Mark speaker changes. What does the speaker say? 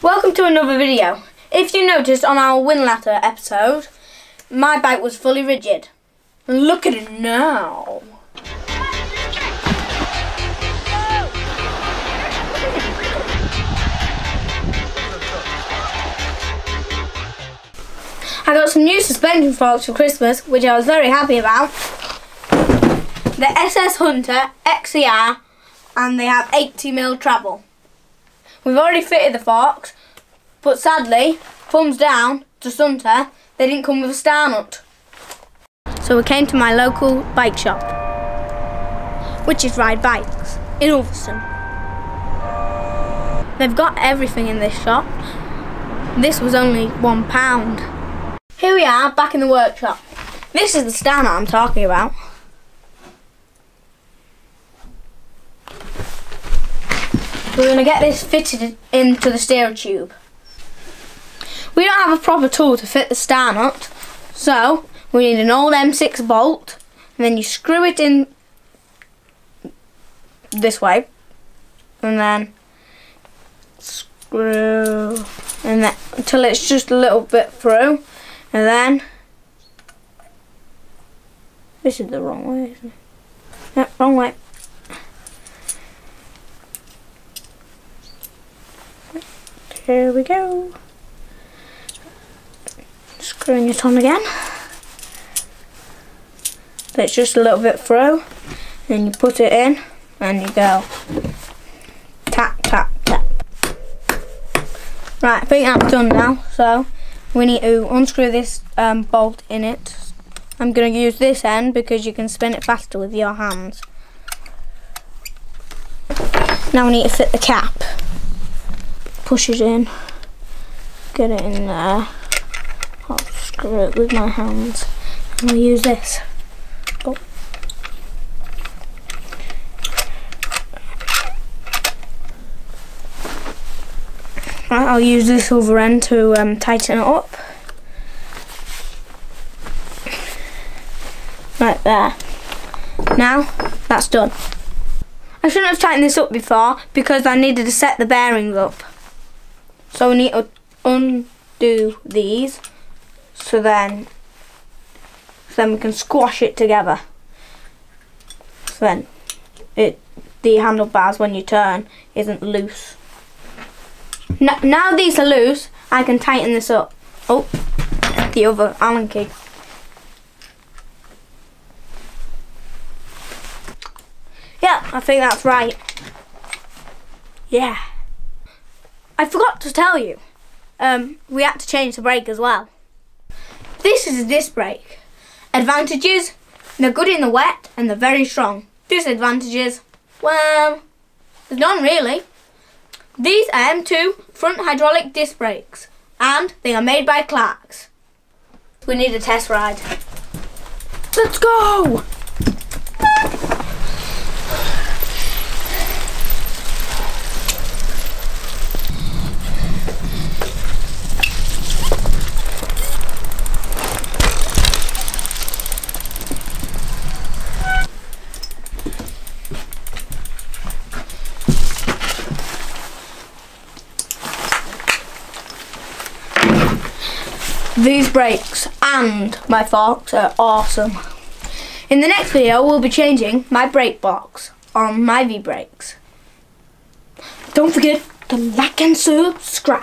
Speaker 1: Welcome to another video. If you noticed on our Winlatter episode, my bike was fully rigid. Look at it now. I got some new suspension forks for Christmas, which I was very happy about. The SR Sunter XCR, and they have 80mm travel. We've already fitted the forks, but sadly, thumbs down to Sunter, they didn't come with a star nut. So we came to my local bike shop, which is Ride Bikes in AWSOME. They've got everything in this shop. This was only £1. Here we are, back in the workshop. This is the star nut I'm talking about. We're going to get this fitted into the steer tube. We don't have a proper tool to fit the star nut, so we need an old M6 bolt, and then you screw it in this way, and then screw, and then until it's just a little bit through, and then this is the wrong way, isn't it? Yep, wrong way. Here we go. Screwing it on again. So it's just a little bit through. Then you put it in and you go tap, tap, tap. Right, I think that's done now. So we need to unscrew this bolt in it. I'm going to use this end because you can spin it faster with your hands. Now we need to fit the cap. Push it in, get it in there. I'll screw it with my hands, and I'll use this. Oh. Right, I'll use this other end to tighten it up. Right there. Now that's done. I shouldn't have tightened this up before because I needed to set the bearings up. So we need to undo these, so then we can squash it together. So then the handlebars, when you turn, isn't loose. Now these are loose, I can tighten this up. Oh, the other Allen key. Yeah, I think that's right. Yeah. I forgot to tell you, we had to change the brake as well. This is a disc brake. Advantages, they're good in the wet and they're very strong. Disadvantages, well, there's none really. These are M2 front hydraulic disc brakes and they are made by Clark's. We need a test ride. Let's go! These brakes and my forks are awesome. In the next video we'll be changing my brake box on my V-brakes. Don't forget to like and subscribe.